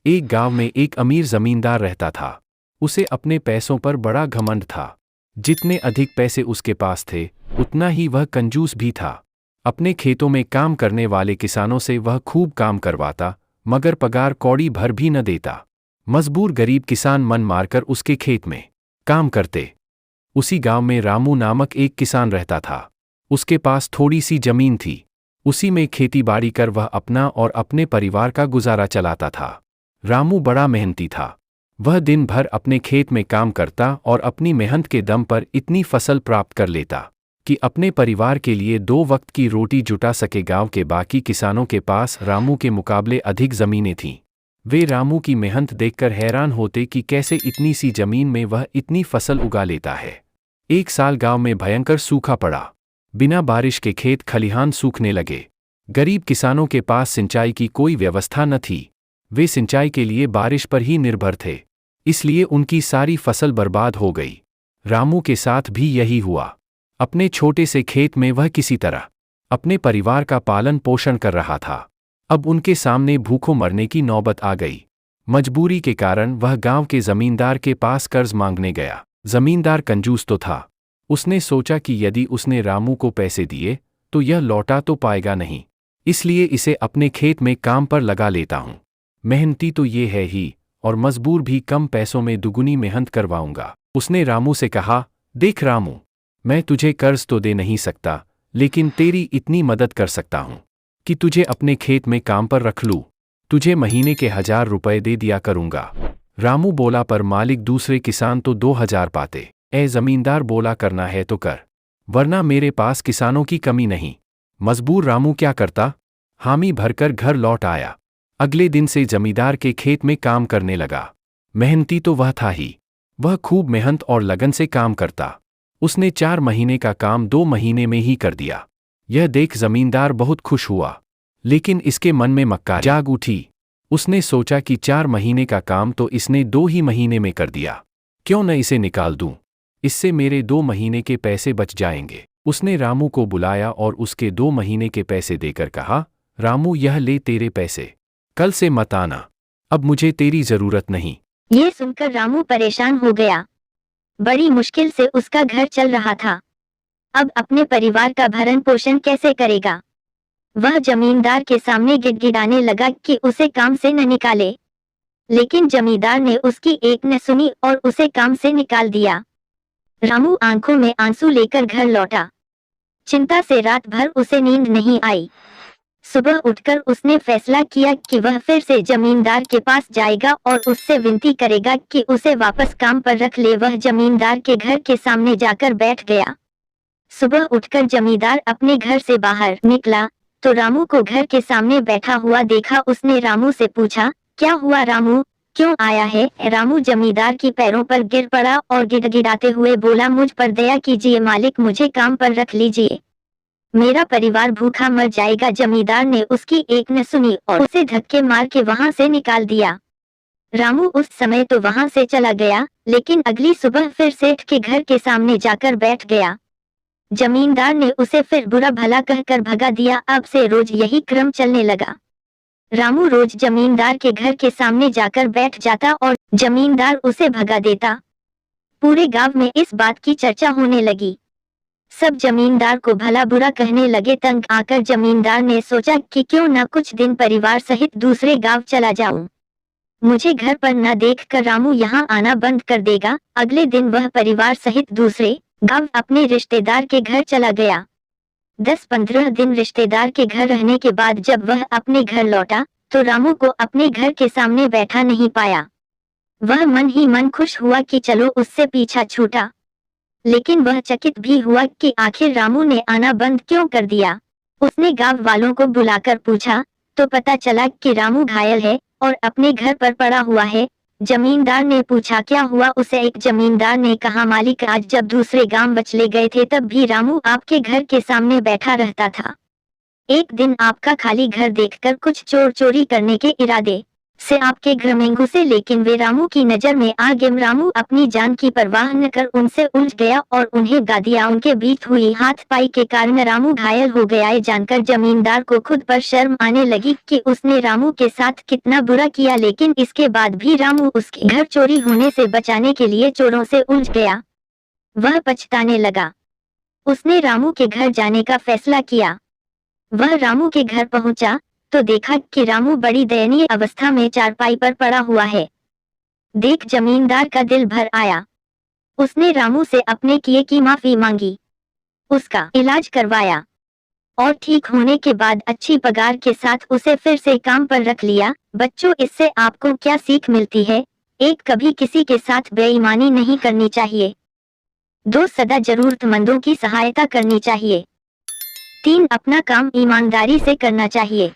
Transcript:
एक गांव में एक अमीर जमींदार रहता था। उसे अपने पैसों पर बड़ा घमंड था। जितने अधिक पैसे उसके पास थे, उतना ही वह कंजूस भी था। अपने खेतों में काम करने वाले किसानों से वह खूब काम करवाता, मगर पगार कौड़ी भर भी न देता। मजबूर गरीब किसान मन मारकर उसके खेत में काम करते। उसी गांव में रामू नामक एक किसान रहता था। उसके पास थोड़ी सी जमीन थी। उसी में खेतीबाड़ी कर वह अपना और अपने परिवार का गुजारा चलाता था। रामू बड़ा मेहनती था। वह दिन भर अपने खेत में काम करता और अपनी मेहनत के दम पर इतनी फसल प्राप्त कर लेता कि अपने परिवार के लिए 2 वक्त की रोटी जुटा सके। गांव के बाकी किसानों के पास रामू के मुकाबले अधिक जमीनें थीं। वे रामू की मेहनत देखकर हैरान होते कि कैसे इतनी सी जमीन में वह इतनी फसल उगा लेता है। एक साल गांव में भयंकर सूखा पड़ा। बिना बारिश के खेत खलिहान सूखने लगे। गरीब किसानों के पास सिंचाई की कोई व्यवस्था न थी। वे सिंचाई के लिए बारिश पर ही निर्भर थे, इसलिए उनकी सारी फसल बर्बाद हो गई। रामू के साथ भी यही हुआ। अपने छोटे से खेत में वह किसी तरह अपने परिवार का पालन पोषण कर रहा था। अब उनके सामने भूखों मरने की नौबत आ गई। मजबूरी के कारण वह गांव के जमींदार के पास कर्ज मांगने गया। जमींदार कंजूस तो था। उसने सोचा कि यदि उसने रामू को पैसे दिए तो यह लौटा तो पाएगा नहीं, इसलिए इसे अपने खेत में काम पर लगा लेता हूं। मेहनती तो ये है ही, और मजबूर भी, कम पैसों में दुगुनी मेहनत करवाऊंगा। उसने रामू से कहा, देख रामू, मैं तुझे कर्ज तो दे नहीं सकता, लेकिन तेरी इतनी मदद कर सकता हूं कि तुझे अपने खेत में काम पर रख लूं। तुझे महीने के 1000 रुपए दे दिया करूंगा। रामू बोला, पर मालिक, दूसरे किसान तो 2000 पाते। जमींदार बोला, करना है तो कर, वरना मेरे पास किसानों की कमी नहीं। मजबूर रामू क्या करता, हामी भरकर घर लौट आया। अगले दिन से जमींदार के खेत में काम करने लगा। मेहनती तो वह था ही। वह खूब मेहनत और लगन से काम करता। उसने 4 महीने का काम 2 महीने में ही कर दिया। यह देख जमींदार बहुत खुश हुआ, लेकिन इसके मन में मक्कार जाग उठी। उसने सोचा कि 4 महीने का काम तो इसने 2 ही महीने में कर दिया, क्यों न इसे निकाल दूं, इससे मेरे 2 महीने के पैसे बच जाएंगे। उसने रामू को बुलाया और उसके 2 महीने के पैसे देकर कहा, रामू, यह ले तेरे पैसे, कल से मत आना, अब मुझे तेरी जरूरत नहीं। ये सुनकर रामू परेशान हो गया। बड़ी मुश्किल से उसका घर चल रहा था। अब अपने परिवार का भरण पोषण कैसे करेगा। वह जमींदार के सामने गिड़गिड़ाने लगा कि उसे काम से न निकाले, लेकिन जमींदार ने उसकी एक न सुनी और उसे काम से निकाल दिया। रामू आंखों में आंसू लेकर घर लौटा। चिंता से रात भर उसे नींद नहीं आई। सुबह उठकर उसने फैसला किया कि वह फिर से जमींदार के पास जाएगा और उससे विनती करेगा कि उसे वापस काम पर रख ले। वह जमींदार के घर के सामने जाकर बैठ गया। सुबह उठकर जमींदार अपने घर से बाहर निकला तो रामू को घर के सामने बैठा हुआ देखा। उसने रामू से पूछा, क्या हुआ रामू, क्यों आया है। रामू जमींदार की पैरों पर गिर पड़ा और गिड़गिड़ाते हुए बोला, मुझ पर दया कीजिए मालिक, मुझे काम पर रख लीजिए, मेरा परिवार भूखा मर जाएगा। जमींदार ने उसकी एक न सुनी और उसे धक्के मार के वहां से निकाल दिया। रामू उस समय तो वहां से चला गया, लेकिन अगली सुबह फिर सेठ के घर के सामने जाकर बैठ गया। जमींदार ने उसे फिर बुरा भला कहकर भगा दिया। अब से रोज यही क्रम चलने लगा। रामू रोज जमींदार के घर के सामने जाकर बैठ जाता और जमींदार उसे भगा देता। पूरे गांव में इस बात की चर्चा होने लगी। सब जमींदार को भला बुरा कहने लगे। तंग आकर जमींदार ने सोचा कि क्यों न कुछ दिन परिवार सहित दूसरे गांव चला जाऊं। मुझे घर पर न देखकर रामू यहाँ आना बंद कर देगा। अगले दिन वह परिवार सहित दूसरे गांव अपने रिश्तेदार के घर चला गया। 10-15 दिन रिश्तेदार के घर रहने के बाद जब वह अपने घर लौटा तो रामू को अपने घर के सामने बैठा नहीं पाया। वह मन ही मन खुश हुआ कि चलो उससे पीछा छूटा, लेकिन वह चकित भी हुआ कि आखिर रामू ने आना बंद क्यों कर दिया। उसने गांव वालों को बुलाकर पूछा तो पता चला कि रामू घायल है और अपने घर पर पड़ा हुआ है। जमींदार ने पूछा, क्या हुआ उसे। एक जमींदार ने कहा, मालिक, आज जब दूसरे गांव बचले गए थे तब भी रामू आपके घर के सामने बैठा रहता था। एक दिन आपका खाली घर देखकर कुछ चोर चोरी करने के इरादे से आपके घर में घुसे, लेकिन वे रामू की नजर में आ गए। रामू अपनी जान की परवाह न कर उनसे उलझ गया और उन्हें गा दिया। उनके बीच हुई हाथापाई के कारण रामू घायल हो गया। ये जानकर जमींदार को खुद पर शर्म आने लगी कि उसने रामू के साथ कितना बुरा किया, लेकिन इसके बाद भी रामू उसके घर चोरी होने से बचाने के लिए चोरों से उलझ गया। वह पछताने लगा। उसने रामू के घर जाने का फैसला किया। वह रामू के घर पहुंचा तो देखा कि रामू बड़ी दयनीय अवस्था में चारपाई पर पड़ा हुआ है। देख जमींदार का दिल भर आया। उसने रामू से अपने किए की माफी मांगी, उसका इलाज करवाया और ठीक होने के बाद अच्छी पगार के साथ उसे फिर से काम पर रख लिया। बच्चों, इससे आपको क्या सीख मिलती है? 1. कभी किसी के साथ बेईमानी नहीं करनी चाहिए। 2. सदा जरूरतमंदों की सहायता करनी चाहिए। 3. अपना काम ईमानदारी से करना चाहिए।